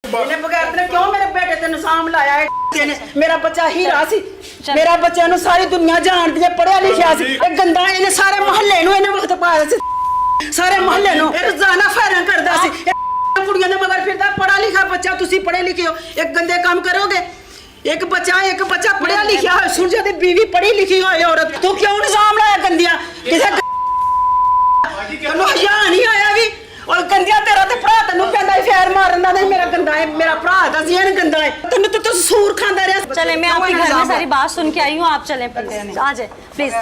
बगैर तेने क्यों मेरे बेटे ते निशान लाया है? मेरा बच्चा हीरा सी, मेरा बच्चे नु सारी दुनिया जानदी है, पढ़िया लिखिया सी। ए गंदा इने सारे मोहल्ले नु इने वक्त पाया सी, सारे मोहल्ले नु रोजाना फायरिंग करदा सी। कुड़ियां दे मगर फिरदा, पढ़ा लिखा बच्चा, तुसी पढ़े लिखे हो, एक गंदे काम करोगे। एक बच्चा पढ़िया लिखिया हो, सुन जा बीवी पढ़ी लिखी हो औरत, तू क्यों निजाम लाया गंदिया? किसे तन्नू हया नहीं आया भी? और गंदिया तेरा ते भरा तन्नू कहंदा है फेर मारन दा, नहीं मेरा गंदा है, मेरा भरा दा जेन गंदा है, तन्नू तो सूर खांदा रहा। चले मैं आपके घर में सारी बात सुन के आई हूँ, आप चले प्लीज, आ जाए प्लीज।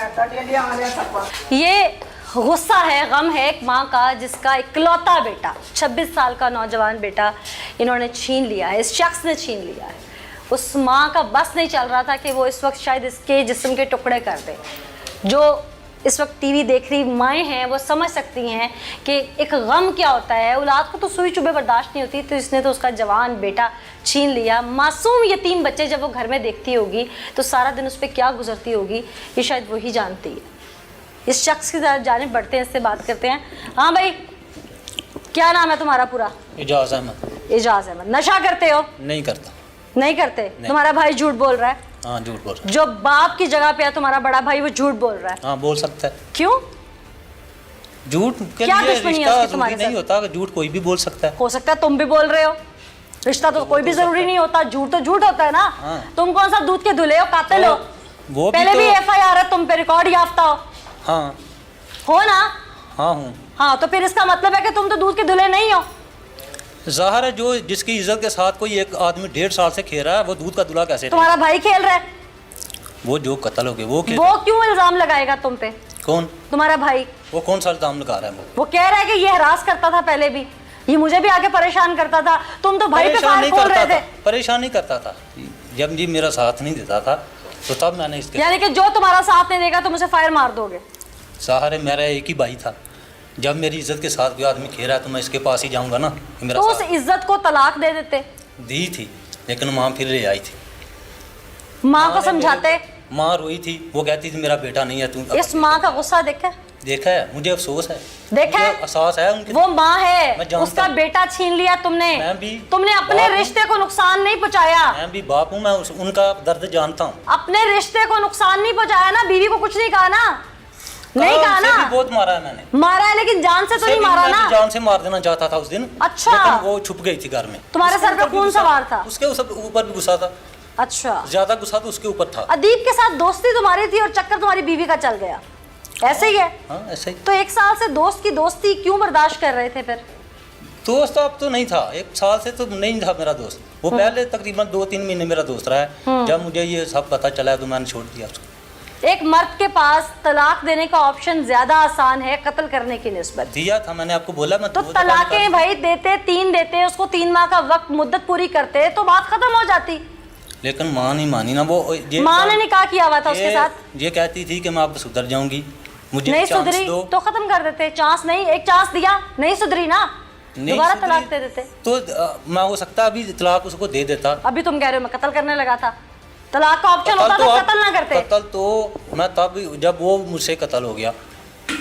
ये गुस्सा है, गम है एक माँ का जिसका इकलौता बेटा 26 साल का नौजवान बेटा इन्होंने छीन लिया है, इस शख्स ने छीन लिया है। उस माँ का बस नहीं चल रहा था कि वो इस वक्त शायद इसके जिस्म के टुकड़े कर दे। जो इस वक्त टीवी देख रही माएँ हैं वो समझ सकती हैं कि एक गम क्या होता है। औलाद को तो सुई चुभे बर्दाश्त नहीं होती, तो इसने तो उसका जवान बेटा छीन लिया। मासूम यतीम बच्चे जब वो घर में देखती होगी तो सारा दिन उस पर क्या गुजरती होगी, ये शायद वही जानती है। इस शख्स की जानिब बढ़ते हैं, इससे बात करते हैं। हाँ भाई, क्या नाम है तुम्हारा पूरा? एजाज अहमद। एजाज अहमद। नशा करते हो? नहीं करता। नहीं करते? नहीं। तुम्हारा भाई झूठ बोल रहा है? हाँ झूठ बोल रहा है। जो बाप की जगह पे है तुम्हारा बड़ा भाई, वो झूठ बोल रहा है? हाँ बोल सकता है। क्यों? झूठ के क्या लिए दुश्मनी है रिश्ता उसकी तुम्हारे नहीं होता, झूठ कोई भी बोल सकता है। हो सकता है तुम भी बोल रहे हो, रिश्ता तो कोई भी जरूरी नहीं होता, झूठ तो झूठ होता है ना। हाँ। तुम कौन सा दूध के धुले हो, कातिल हो? वो पहले भी FIR है तुम पे, रिकॉर्ड याफ्ता हो। हाँ हो ना? हाँ हूँ। हाँ, तो फिर इसका मतलब है कि तुम तो दूध के धुले नहीं हो। ज़ाहिर है जो जिसकी इज्जत के साथ कोई एक आदमी 1.5 साल से खेल रहा है वो दूध का दूल्हा कैसे? तुम्हारा भाई खेल रहा है? वो जो कत्ल हो गए वो क्यों इल्जाम लगाएगा तुम पे? कौन? तुम्हारा भाई। वो कौन सा इल्जाम लगा रहा है? वो कह रहा है कि ये हरास करता था पहले भी, ये मुझे भी आगे परेशान करता था। तुम तो भाई पे फायर खोल रहे थे। परेशान नहीं करता था, जब जी मेरा साथ नहीं देता था तो तब मैंने इसके, यानी कि जो तुम्हारा साथ नहीं देगा तुम उसे फायर मार दोगे? ज़ाहिर है मेरा एक ही भाई था, जब मेरी इज्जत के साथ कोई आदमी खेल रहा है तो मैं इसके पास ही जाऊंगा ना। मेरा तो उस इज्जत को तलाक दे देते? दी थी, लेकिन माँ फिर ले आई थी। माँ को समझाते? माँ रोई थी, वो कहती थी मेरा बेटा नहीं है। तू इस माँ का गुस्सा देखा है? मुझे अफसोस है, देखा है, एहसास है उनके। वो माँ है, उसका हूँ। बेटा छीन लिया तुमने। मैं भी तुमने अपने रिश्ते को नुकसान नहीं पहुँचाया। मैं भी बाप हूँ, मैं उनका दर्द जानता हूँ। अपने रिश्ते को नुकसान नहीं पहुँचाया ना, बीवी को कुछ नहीं कहा ना? नहीं कहा ना? बहुत मारा है मैंने। मारा है लेकिन जान से तो नहीं मारा ना? जान से मार देना चाहता था उस दिन। अच्छा। लेकिन वो छुप गई थी घर में। तुम्हारे सर पे खून सवार था? उसके ऊपर भी गुस्सा था। अच्छा। ज्यादा गुस्सा तो उसके ऊपर था। अदीब के साथ दोस्ती तुम्हारी थी और चक्कर तुम्हारी बीवी का चल गया, ऐसे ही है? हाँ ऐसे ही। तो 1 साल से दोस्त की दोस्ती क्यों बर्दाश्त कर रहे थे फिर? दोस्त अब तो नहीं था, 1 साल से तो नहीं था मेरा दोस्त। वो पहले तकरीबन 2-3 महीने मेरा दोस्त रहा है। जब मुझे ये सब पता चला तो मैंने छोड़ दिया उसको। एक मर्द के पास तलाक देने का ऑप्शन ज्यादा आसान है कत्ल करने की निस्बत। दिया था मैंने आपको बोला। मैं तो तलाकें भाई देते 3 देते, उसको 3 माह का वक्त मुद्दत पूरी करते तो बात खत्म हो जाती। लेकिन माँ नहीं मानी ना। वो माँ ने निकाह किया हुआ था उसके साथ। ये कहती थी कि मैं अब सुधर जाऊंगी, मुझे नहीं सुधरी तो खत्म कर देते। चांस नहीं, एक चांस दिया, नहीं सुधरी ना, दोबारा तलाक दे देते। तो मैं हो सकता अभी तलाक उसको दे देता। अभी तुम कह रहे हो मैं कत्ल करने लगा था, तलाक का ऑप्शन होता तो कत्ल ना करते। कत्ल तो मैं तब जब वो मुझसे कत्ल हो गया,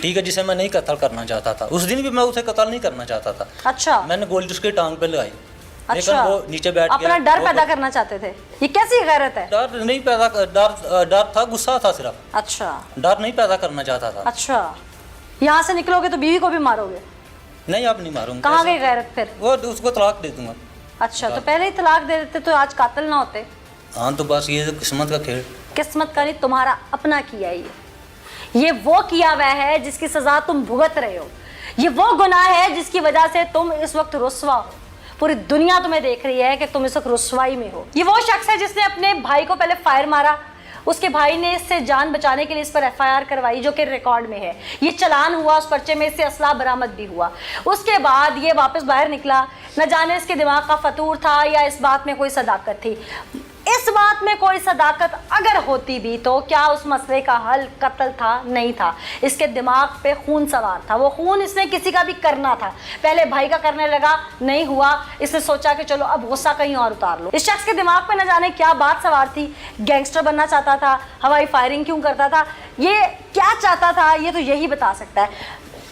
ठीक है, जिसे मैं नहीं कत्ल करना चाहता था, उस दिन भी मैं उसे कत्ल नहीं करना चाहता था। अच्छा। मैंने गोली उसके टांग पे लगाई। अच्छा। लेकिन वो नीचे बैठ गया। अपना डर पैदा करना चाहते थे। ये कैसी गैरत है? डर नहीं पैदा, डर था, गुस्सा था सिर्फ। अच्छा। डर नहीं पैदा करना चाहता था। अच्छा। यहाँ से निकलोगे तो बीवी को भी मारोगे? नहीं अब नहीं मारूंगा। कहाँ गई गैरत फिर? वो उसको तलाक दे दूंगा। अच्छा, तो पहले ही तलाक दे देते तो आज कातिल ना होते। हाँ तो बस ये किस्मत का खेल। किस्मत का नहीं, तुम्हारा अपना किया ये वो किया हुआ है जिसकी सजा तुम भुगत रहे हो। ये वो गुनाह है जिसकी वजह से तुम इस वक्त रुस्वा हो। पूरी दुनिया तुम्हें देख रही है कि तुम इस वक्त रुस्वाई में हो। ये वो शख्स है जिसने अपने भाई को पहले फायर मारा, उसके भाई ने इससे जान बचाने के लिए इस पर FIR करवाई जो कि रिकॉर्ड में है। ये चलान हुआ, उस पर्चे में इससे असला बरामद भी हुआ। उसके बाद ये वापस बाहर निकला, न जाने इसके दिमाग का फतूर था या इस बात में कोई सदाकत थी। इस बात में कोई सदाकत अगर होती भी तो क्या उस मसले का हल कत्ल था? नहीं था। इसके दिमाग पे खून सवार था, वो खून इसने किसी का भी करना था। पहले भाई का करने लगा, नहीं हुआ, इसने सोचा कि चलो अब गुस्सा कहीं और उतार लो। इस शख्स के दिमाग पे न जाने क्या बात सवार थी। गैंगस्टर बनना चाहता था, हवाई फायरिंग क्यों करता था, ये क्या चाहता था, ये तो यही बता सकता है।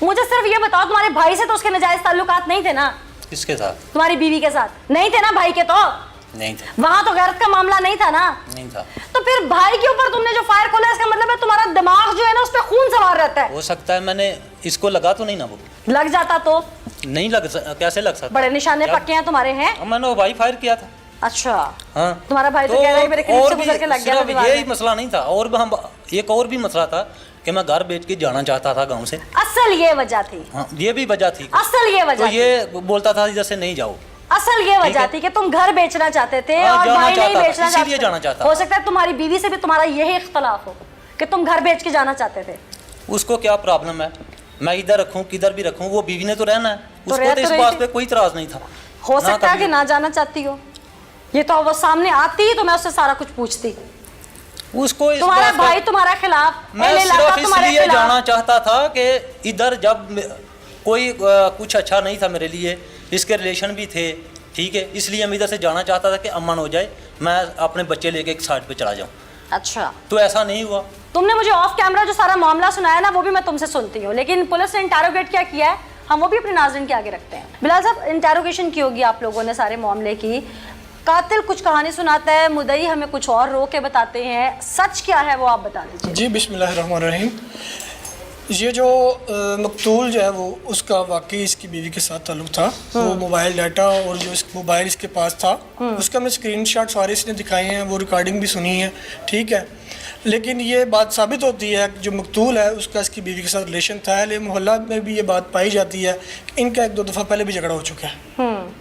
मुझे सिर्फ ये बताओ, तुम्हारे भाई से तो उसके नाजायज ताल्लुकात नहीं थे ना? किसके साथ? तुम्हारी बीवी के साथ नहीं थे ना? भाई के तो नहीं था। वहां तो गैरत का मामला नहीं था ना? नहीं था। तो फिर भाई के ऊपर तुमने जो फायर खोला, इसका मतलब है तुम्हारा दिमाग जो है ना उस पर खून सवार रहता है। हो सकता है मैंने इसको लगा तो नहीं ना, वो लग जाता तो? नहीं लग कैसे लग सकता? बड़े निशाने पक्के हैं तुम्हारे हैं। मैंने वो भाई फायर किया था। अच्छा हाँ, तुम्हारा भाई तो कह रहा है मेरे करीब से गुजर के लग गया था दीवार यही में। मसला नहीं था, और भी हम एक और भी मसला था कि मैं घर बेच के जाना चाहता था गांव से। असल ये वजह थी? हाँ, ये भी वजह थी। असल ये तो वजह थी? ये बोलता था जैसे नहीं जाओ। असल ये वजह है। थी कि तुम घर बेचना चाहते थे हाँ, और जाना भाई नहीं चाहता था, बेचना इसीलिए चाहते जाना चाहता हो था। सकता है तुम्हारी बीवी से भी तुम्हारा यही इख्तलाफ हो कि तुम घर बेच के जाना चाहते थे। उसको क्या प्रॉब्लम है, मैं इधर रखूं किधर भी रखूं, वो बीवी ने तो रहना है। उसको रह तो तो इस रही बात थी। पे कोई इतराज नहीं था। हो ना सकता है कभी। कि ना जाना चाहती हो, ये तो वो सामने आती तो मैं उससे सारा कुछ पूछती। उसको इस तुम्हारा बात पे- भाई तुम्हारा खिलाफ, मैं एल इलाका सिर्फ तुम्हारे इसलिए खिलाफ। जाना चाहता था कि इधर जब कोई कुछ अच्छा नहीं था मेरे लिए, इसके रिलेशन भी थे, ठीक है, इसलिए मैं इधर से जाना चाहता था कि अमन हो जाए, मैं अपने बच्चे लेके एक साइड पे चला जाऊं। अच्छा तो ऐसा नहीं हुआ। तुमने मुझे ऑफ कैमरा जो सारा मामला सुनाया ना वो भी मैं तुमसे सुनती हूँ, लेकिन पुलिस ने इंटेरोगेट क्या किया है हम वो भी अपने नाज़रीन के आगे रखते हैं। बिलाल साहब, इंटेरोगेशन की होगी आप लोगों ने सारे मामले की, कातिल कुछ कहानी सुनाता है, मुद्दई हमें कुछ और रो के बताते हैं, सच क्या है वो आप बता दीजिए। जी बिस्मिल्लाहिर्रहमानिर्रहीम। ये जो मकतूल जो है वो उसका वाकई इसकी बीवी के साथ ताल्लुक था। वो मोबाइल डाटा और जो मोबाइल इसके पास था उसका मैं स्क्रीनशॉट सारे इसने दिखाए हैं, वो रिकॉर्डिंग भी सुनी है, ठीक है। लेकिन ये बात साबित होती है कि जो मकतूल है उसका इसकी बीवी के साथ रिलेशन था। लेकिन मोहल्ला में भी ये बात पाई जाती है कि इनका एक दो दफ़ा पहले भी झगड़ा हो चुका है।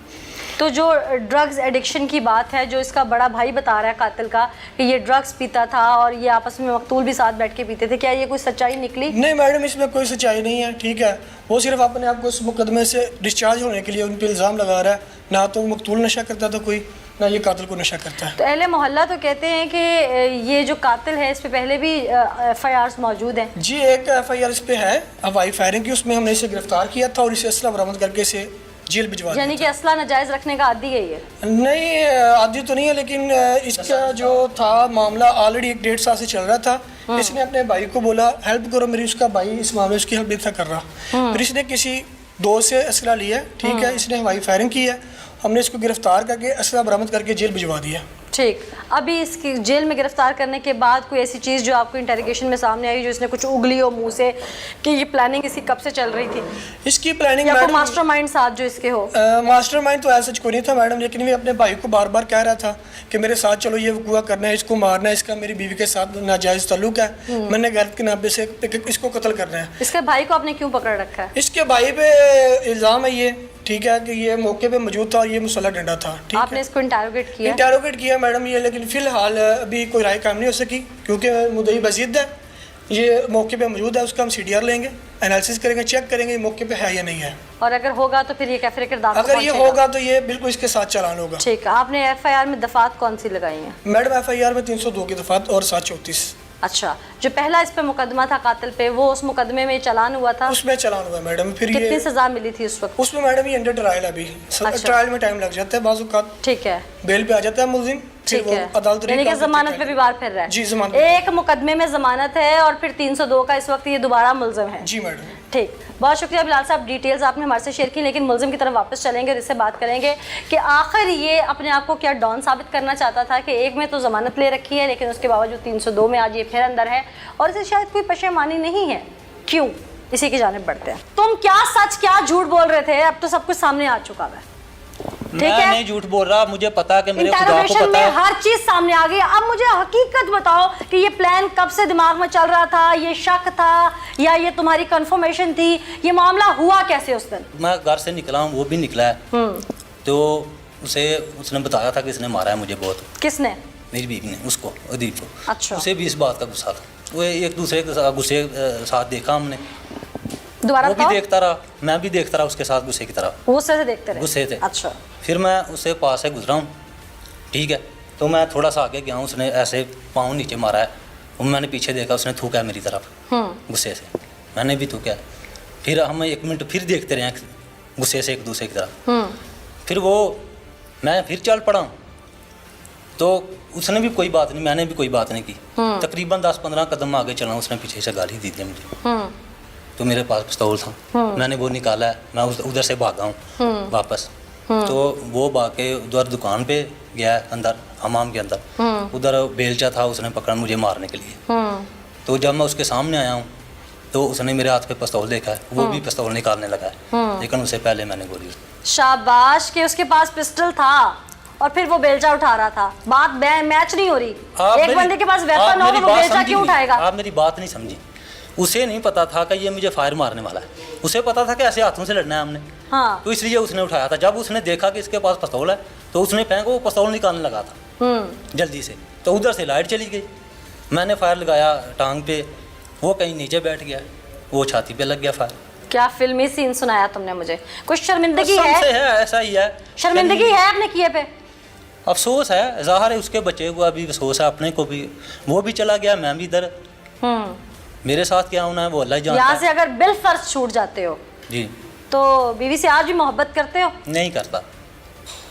तो जो ड्रग्स एडिक्शन की बात है, जो इसका बड़ा भाई बता रहा है कातिल का कि ये ड्रग्स पीता था और ये आपस में मकतूल भी साथ बैठ के पीते थे, क्या ये कोई सच्चाई निकली? नहीं मैडम, इसमें कोई सच्चाई नहीं है, ठीक है। वो सिर्फ अपने आप को इस मुकदमे से डिस्चार्ज होने के लिए उन पर इल्ज़ाम लगा रहा है। ना तो मकतूल नशा करता था कोई, ना ये कातिल को नशा करता है। तो अहले मोहल्ला तो कहते हैं कि ये जो कातिल है इस पे पहले भी FIRs मौजूद हैं। जी एक FIR इस पे है हवाई फायरिंग की, उसमें हमने इसे गिरफ्तार किया था और इसे असला बरामद करके इसे जेल भिजवा दिया यानी कि असला नाजायज रखने का आदी है ये? नहीं आदि तो नहीं है, लेकिन इसका जो था मामला ऑलरेडी 1-1.5 साल से चल रहा था। इसने अपने भाई को बोला हेल्प करो मेरी, उसका भाई इस मामले उसकी हेल्प नहीं था कर रहा। फिर इसने किसी दोस्त से असला लिया, ठीक है, इसने हवाई फायरिंग की है, हमने इसको गिरफ्तार करके असला बरामद करके जेल भिजवा दिया। ठीक, अभी इसकी जेल में गिरफ्तार करने के बाद कोई ऐसी चीज़ जो आपको इंटेरोगेशन में सामने आई जो इसने कुछ उगली हो मुंह से कि ये प्लानिंग इसकी कब से चल रही थी, इसकी प्लानिंग या कोई मास्टरमाइंड साथ जो इसके हो? मास्टरमाइंड तो ऐसा कोई नहीं था मैडम, लेकिन मैं अपने भाई को बार बार कह रहा था कि मेरे साथ चलो, ये वकूआ करना है, इसको मारना है, इसका मेरी बीवी के साथ नाजायज़ ताल्लुक है, मैंने गैरत के नाम से इसको कत्ल करना है। इसके भाई को आपने क्यों पकड़ रखा है? इसके भाई पे इल्ज़ाम है ये, ठीक है, कि ये मौके पे मौजूद था और ये मुसल्ला डंडा था, ठीक आपने है। इसको इंटेरोगेट किया? इंटेरोगेट किया मैडम ये, लेकिन फ़िलहाल अभी कोई राय कायम नहीं हो सकी क्योंकि मुद्दई बज़िद है, ये मौके पे मौजूद है, उसका हम CDR लेंगे, एनालिसिस करेंगे, चेक करेंगे ये मौके पे है या नहीं है। और अगर होगा तो फिर ये कैफरे किरदार को अगर ये पहुंचेगा? होगा तो ये बिल्कुल इसके साथ चालान होगा। ठीक, आपने FIR में दफात कौन सी लगाई हैं? मैडम FIR में 302 की दफात और 734। अच्छा, जो पहला इस पे मुकदमा था कातिल पे, वो उस मुकदमे में चालान हुआ था? उसमें चालान हुआ मैडम। फिर कितनी ये सजा मिली थी उस वक्त? उसमें मैडम ये अंडर ट्रायल अभी, अच्छा। ट्रायल में टाइम लग जाता है, बाज़ औक़ात ठीक है, बेल पे आ जाता है मुलजिम, फिर ठीक वो है, अदालत यानी कि जमानत पे भी बार फिर रहा है। जी जमानत। एक मुकदमे में जमानत है और फिर 302 का इस वक्त ये दोबारा मुलजिम है। जी मैडम। ठीक, बहुत शुक्रिया बिलाल साहब, डिटेल्स आपने हमारे से शेयर की, लेकिन मुलजिम की तरफ वापस चलेंगे और इससे बात करेंगे कि आखिर ये अपने आप को क्या डॉन साबित करना चाहता था कि एक में तो जमानत ले रखी है लेकिन उसके बावजूद 302 में आज ये फिर अंदर है और इसे शायद कोई पशेमानी नहीं है, क्यों? इसी की जानिब बढ़ते हैं। तुम क्या सच क्या झूठ बोल रहे थे? अब तो सब कुछ सामने आ चुका है, ठीक मैं है? नहीं झूठ बोल रहा, मुझे पता है कि मेरे खुदा को इंटेरोगेशन पता में है। हर चीज सामने आ गई। अब मुझे हकीकत बताओ कि ये प्लान कब से दिमाग में चल रहा था, ये शक था या ये तुम्हारी कंफर्मेशन थी, ये मामला हुआ कैसे उस दिन? मैं घर से निकला हूँ, वो भी निकला है, तो उसने बताया था कि इसने मारा है मुझे बहुत। किसने? मेरी बीवी ने, उसको, अदीब को। अच्छा। उसे भी इस बात का गुस्सा था, वो एक दूसरे के साथ गुस्से साथ देखा हमने, दोबारा वो भी देखता रहा, मैं भी देखता रहा उसके साथ गुस्से की तरह, गुस्से से देखते रहे? गुस्से थे। अच्छा। फिर मैं उससे पास से गुजरा हूँ, ठीक है, तो मैं थोड़ा सा आगे गया हूँ, उसने ऐसे पाँव नीचे मारा है, और मैंने पीछे देखा, उसने थूका है मेरी तरफ गुस्से से, मैंने भी थूका। फिर हम 1 मिनट फिर देखते रहे गुस्से से एक दूसरे की तरफ, फिर वो मैं फिर चल पड़ा, तो उसने भी कोई बात नहीं, मैंने भी कोई बात नहीं की। तकरीबन 10-15 कदम आगे चला, उसने पीछे से गाली दी थी मुझे, तो मेरे पास पिस्तौल था, मैंने वो निकाला है, मैं उधर से भागा हूँ वापस, तो वो बाके उधर दुकान पे गया अंदर हमाम के अंदर, उधर बेलचा था, उसने पकड़ा मुझे मारने के लिए। तो जब मैं उसके सामने आया हूँ तो उसने मेरे हाथ पे पिस्तौल देखा है, वो भी पिस्तौल निकालने लगा है, लेकिन उससे पहले मैंने गोली। शाबाश कि उसके पास पिस्टल था और फिर वो बेलचा उठा रहा था। बात मैच नहीं हो रही। एक बंदे के पास वेपन हो तो वो बेलचा क्यों उठाएगा? आप मेरी बात नहीं समझी। उसे नहीं पता था कि ये मुझे फायर मारने वाला है, उसे पता था कि ऐसे हाथों से लड़ना है हमने। हाँ। तो इसलिए उसने उठाया था। जब उसने देखा कि इसके पास पिस्तौल है तो उसने फेंका, वो पिस्तौल निकालने लगा था जल्दी से, तो उधर से लाइट चली गई। मैंने फायर लगाया टांग पे, वो कहीं नीचे बैठ गया, वो छाती पे लग गया फायर। क्या फिल्मी सीन सुनाया तुमने मुझे। कुछ शर्मिंदगी कसम से है? ऐसा ही है। शर्मिंदगी है अपने किए पे? अफसोस है, ज़ाहिर है उसके बच्चे को अभी अफसोस है, अपने को भी। वो भी चला गया, मैं भी इधर। मेरे साथ क्या होना है वो अल्लाह ही जानता है। यहाँ से अगर बिल फर्ज छूट जाते हो जी तो बीवी से आज भी मोहब्बत करते हो? नहीं करता।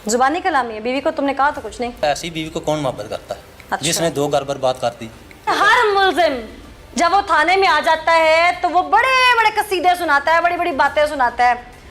जुबानी कलामी है। बीवी को तुमने कहा तो कुछ नहीं। ऐसी बीवी को कौन मोहब्बत करता है? अच्छा। जिसने 2 घर बर्बाद कर दी। हर मुल्जिम जब वो थाने में आ जाता है तो वो बड़े बड़े कसीदे सुनाता है, बड़ी बड़ी बातें सुनाता है।